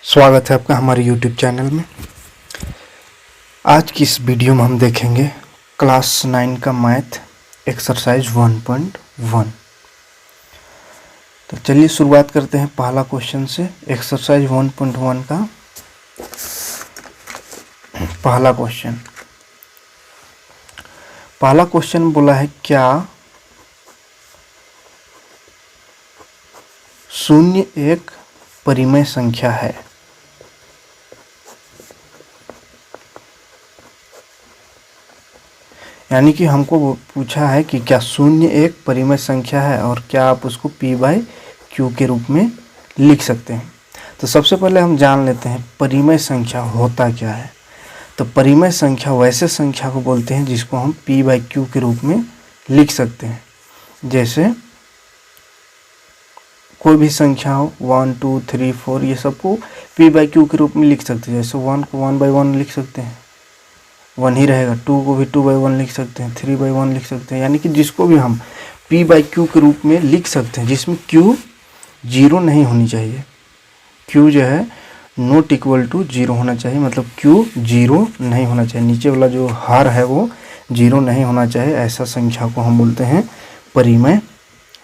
स्वागत है आपका हमारे YouTube चैनल में। आज की इस वीडियो में हम देखेंगे क्लास 9 का मैथ एक्सरसाइज 1.1। तो चलिए शुरुआत करते हैं पहला क्वेश्चन से। एक्सरसाइज 1.1 का पहला क्वेश्चन बोला है क्या शून्य एक परिमेय संख्या है। यानी कि हमको पूछा है कि क्या शून्य एक परिमेय संख्या है और क्या आप उसको p/q के रूप में लिख सकते हैं। तो सबसे पहले हम जान लेते हैं परिमेय संख्या होता क्या है। तो परिमेय संख्या वैसे संख्या को बोलते हैं जिसको हम p/q के रूप में लिख सकते हैं। जैसे कोई भी संख्या हो 1 2 3 4 ये सबको p/q के रूप में लिख सकते हैं। जैसे 1 को 1/1 लिख सकते हैं, 1 ही रहेगा। 2 को भी 2/1 लिख सकते हैं, 3/1 लिख सकते हैं। यानी कि जिसको भी हम p/q के रूप में लिख सकते हैं जिसमें q 0 नहीं होनी चाहिए। q जो है नॉट इक्वल टू 0 होना चाहिए, मतलब q 0 नहीं होना चाहिए। नीचे वाला जो हर है वो 0 नहीं होना चाहिए। ऐसा संख्या को हम बोलते हैं परिमेय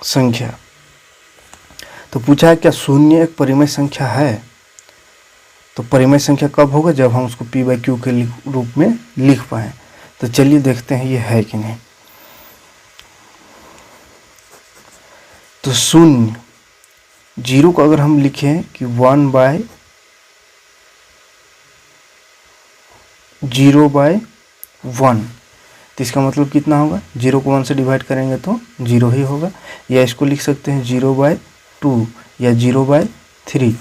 संख्या। तो पूछा है क्या शून्य एक परिमेय संख्या है। तो परिमेय संख्या कब होगा, जब हम उसको p/q के रूप में लिख पाएँ। तो चलिए देखते हैं ये है कि नहीं। तो शून्य 0 को अगर हम लिखें कि 1/0/1 तो इसका मतलब कितना होगा। 0 को 1 से डिवाइड करेंगे तो 0 ही होगा। या इसको लिख सकते हैं 0/2 या 0/3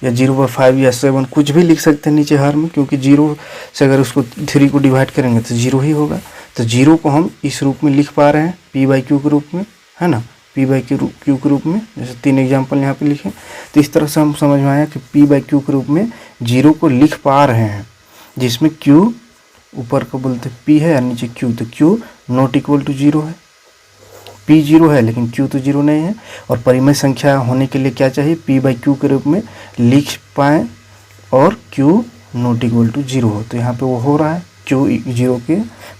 या 0/5 या 7, कुछ भी लिख सकते हैं नीचे हर में, क्योंकि 0 से अगर उसको 3 को डिवाइड करेंगे तो 0 ही होगा। तो 0 को हम इस रूप में लिख पा रहे हैं p/q के रूप में, है ना, p/q के रूप में। जैसे 3 एग्जाम्पल यहाँ पे लिखे। तो इस तरह से हम समझ में आया कि p/q के रूप में 0 को लिख पा रहे हैं, जिसमें q ऊपर को बोलते p है और नीचे q। तो q नॉट इक्वल टू 0 है। p 0 है लेकिन q तो 0 नहीं है। और परिमेय संख्या होने के लिए क्या चाहिए, p/q के रूप में लिख पाएँ और q नॉट इक्वल टू 0 हो। तो यहाँ पे वो हो रहा है, q 0 के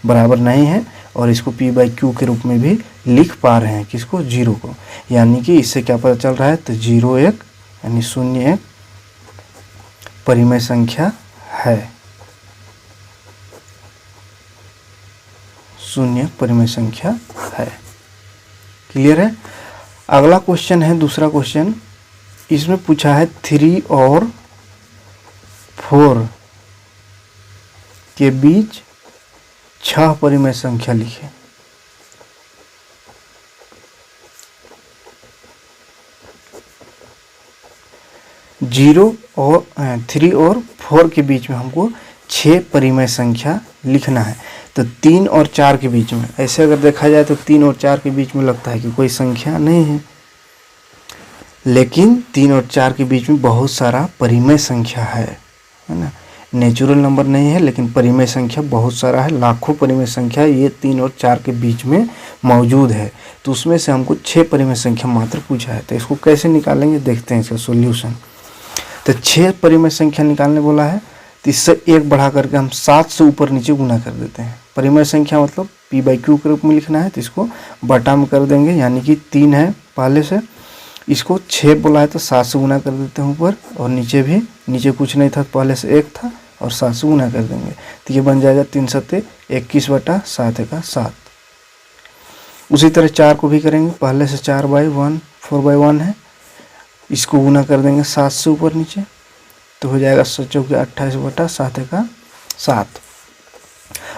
बराबर नहीं है और इसको p/q के रूप में भी लिख पा रहे हैं, किसको, 0 को। यानी कि इससे क्या पता चल रहा है, तो 0 एक यानी शून्य एक परिमेय संख्या है। शून्य परिमेय संख्या है। क्लियर है। अगला क्वेश्चन है दूसरा क्वेश्चन। इसमें पूछा है 3 और 4 के बीच 6 परिमेय संख्या लिखें। जीरो और 3 और 4 के बीच में हमको 6 परिमेय संख्या लिखना है। तो 3 और 4 के बीच में, ऐसे अगर देखा जाए तो 3 और 4 के बीच में लगता है कि कोई संख्या नहीं है, लेकिन 3 और 4 के बीच में बहुत सारा परिमेय संख्या है ना। नेचुरल नंबर नहीं है लेकिन परिमेय संख्या बहुत सारा है, लाखों परिमेय संख्या ये 3 और 4 के बीच में मौजूद है। तो उसमें से हमको 6 परिमेय संख्या मात्र पूछा है। तो इसको कैसे निकालेंगे, देखते हैं इसका सॉल्यूशन। तो 6 परिमेय संख्या निकालने बोला है, तो इससे 1 बढ़ा करके हम 7 से ऊपर नीचे गुना कर देते हैं। परिमेय संख्या मतलब p/q के रूप में लिखना है, तो इसको बटा में कर देंगे। यानी कि 3 है पहले से, इसको 6 बोला है तो 7 से गुना कर देते हैं ऊपर, और नीचे भी, नीचे कुछ नहीं था पहले से 1 था और 7 से गुना कर देंगे। तो ये बन जाएगा 3 7 21/7 का 7। उसी तरह 4 को भी करेंगे। पहले से 4/1 4/1 है, इसको गुना कर देंगे 7 से ऊपर नीचे, तो हो जाएगा 7 × 28/7 का 7।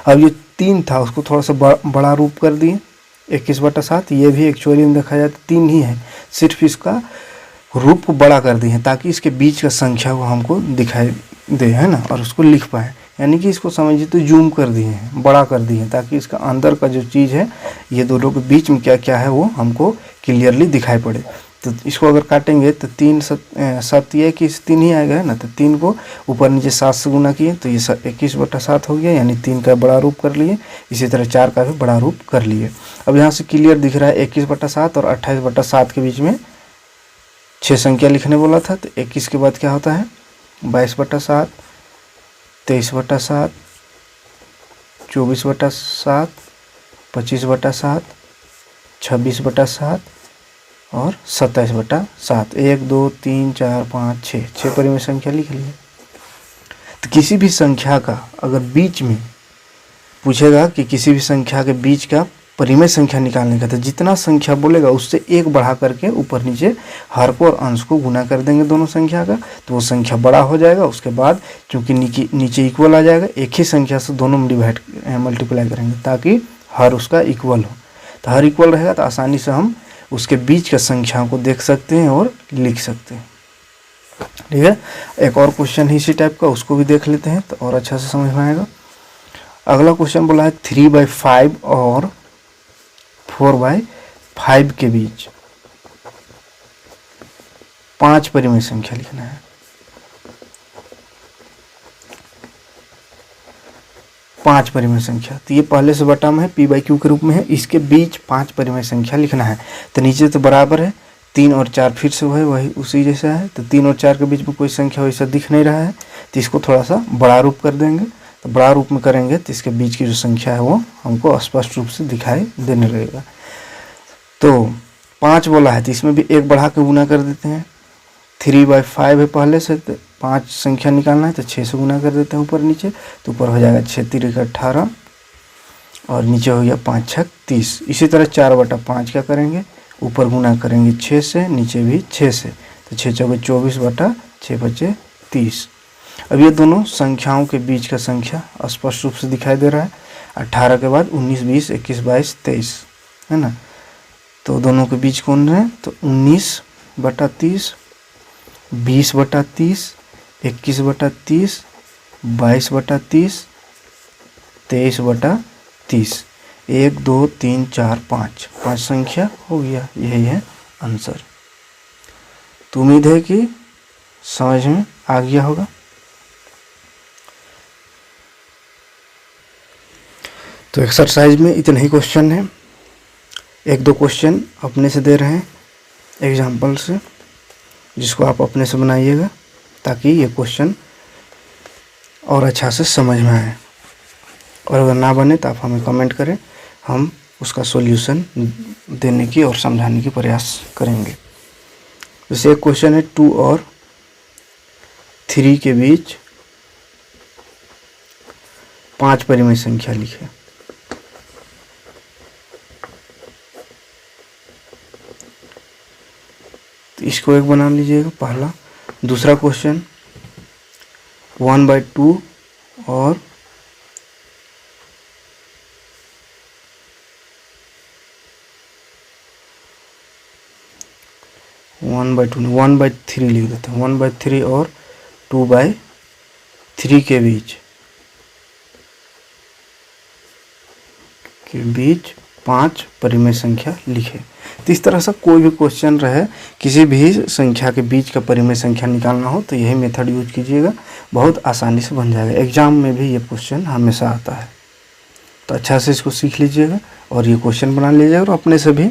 अब ये 3 था, उसको थोड़ा सा बड़ा रूप कर दिए 21/7। ये भी एक्चुअली में देखा जाए तो 3 ही है, सिर्फ इसका रूप को बड़ा कर दिए ताकि इसके बीच का संख्या को हमको दिखाई दे, है ना, और उसको लिख पाए। यानी कि इसको समझिए तो जूम कर दिए हैं, बड़ा कर दिए हैं, ताकि इसका अंदर का जो चीज़ है, ये दोनों के बीच में क्या क्या है वो हमको क्लियरली दिखाई पड़े। तो इसको अगर काटेंगे तो 3 7 ये कि 3 ही आएगा, है ना। तो 3 को ऊपर नीचे 7 से गुना किए तो ये 21/7 हो गया, यानी 3 का बड़ा रूप कर लिए। इसी तरह 4 का भी बड़ा रूप कर लिए। अब यहाँ से क्लियर दिख रहा है 21/7 और 28/7 के बीच में 6 संख्या लिखने बोला था, तो 21 के बाद क्या होता है 22/7, 23/7, 24/7, 25/7, 26/7 और 27/7। 1 2 3 4 5 6 परिमेय संख्या लिख लिए। तो किसी भी संख्या का अगर बीच में पूछेगा कि किसी भी संख्या के बीच का परिमेय संख्या निकालने का, तो जितना संख्या बोलेगा उससे 1 बढ़ा करके ऊपर नीचे हर को और अंश को गुना कर देंगे दोनों संख्या का, तो वो संख्या बड़ा हो जाएगा। उसके बाद चूंकि नीचे इक्वल आ जाएगा, एक ही संख्या से दोनों मल्टीप्लाई करेंगे ताकि हर उसका इक्वल हो। तो हर इक्वल रहेगा तो आसानी से हम उसके बीच का संख्याओं को देख सकते हैं और लिख सकते हैं। ठीक है, एक और क्वेश्चन है इसी टाइप का, उसको भी देख लेते हैं तो और अच्छा से समझ में आएगा। अगला क्वेश्चन बोला है 3/5 और 4/5 के बीच 5 परिमेय संख्या लिखना है। 5 परिमेय संख्या, तो ये पहले से बटा में है, p/q के रूप में है, इसके बीच 5 परिमेय संख्या लिखना है। तो नीचे तो बराबर है, 3 और 4 फिर से वही उसी जैसा है, तो 3 और 4 के बीच में कोई संख्या वैसा दिख नहीं रहा है, तो इसको थोड़ा सा बड़ा रूप कर देंगे। तो बड़ा रूप में करेंगे तो इसके बीच की जो संख्या है वो हमको स्पष्ट रूप से दिखाई देने लगेगा। तो 5 बोला है तो इसमें भी 1 बढ़ा के गुना कर देते हैं। 3/5 है पहले से, तो 5 संख्या निकालना है तो 6 से गुना कर देते हैं ऊपर नीचे, तो ऊपर हो जाएगा 6 3 18 और नीचे हो गया 5 6 30। इसी तरह 4/5 क्या करेंगे, ऊपर गुना करेंगे 6 से, नीचे भी 6 से, तो 6 चौके 24/6 बचे 30। अब ये दोनों संख्याओं के बीच का संख्या स्पष्ट रूप से दिखाई दे रहा है। 18 के बाद 19 20 21 22 23 है ना, तो दोनों के बीच कौन है, तो 19/30, 20/30, 21/30, 22/30, 23/30। 1 2 3 4 5 संख्या हो गया, यही है आंसर। तो उम्मीद है कि समझ में आ गया होगा। तो एक्सरसाइज में इतने ही क्वेश्चन हैं, 1-2 क्वेश्चन अपने से दे रहे हैं एग्जाम्पल से, जिसको आप अपने से बनाइएगा ताकि ये क्वेश्चन और अच्छा से समझ में आए। और अगर ना बने तो आप हमें कमेंट करें, हम उसका सॉल्यूशन देने की और समझाने की प्रयास करेंगे। जैसे एक क्वेश्चन है 2 और 3 के बीच 5 परिमेय संख्या लिखे। तो इसको एक बना लीजिएगा पहला। दूसरा क्वेश्चन 1/2 और 1/3 लिख देते हैं। 1/3 और 2/3 के बीच 5 परिमेय संख्या लिखे। तो इस तरह से कोई भी क्वेश्चन रहे, किसी भी संख्या के बीच का परिमेय संख्या निकालना हो तो यही मेथड यूज कीजिएगा, बहुत आसानी से बन जाएगा। एग्जाम में भी ये क्वेश्चन हमेशा आता है, तो अच्छा से इसको सीख लीजिएगा और ये क्वेश्चन बना लीजिएगा। और अपने से भी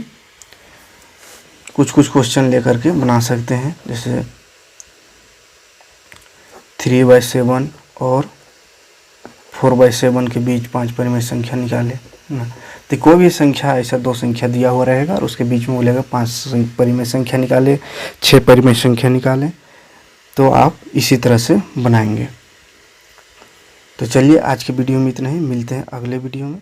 कुछ क्वेश्चन लेकर के बना सकते हैं, जैसे 3/7 और 4/7 के बीच 5 परिमेय संख्या निकाले ना। तो कोई भी संख्या ऐसा 2 संख्या दिया हुआ रहेगा और उसके बीच में बोलेगा 5 परिमेय संख्या निकाले, 6 परिमेय संख्या निकाले, तो आप इसी तरह से बनाएंगे। तो चलिए आज के वीडियो में इतना ही, मिलते हैं अगले वीडियो में।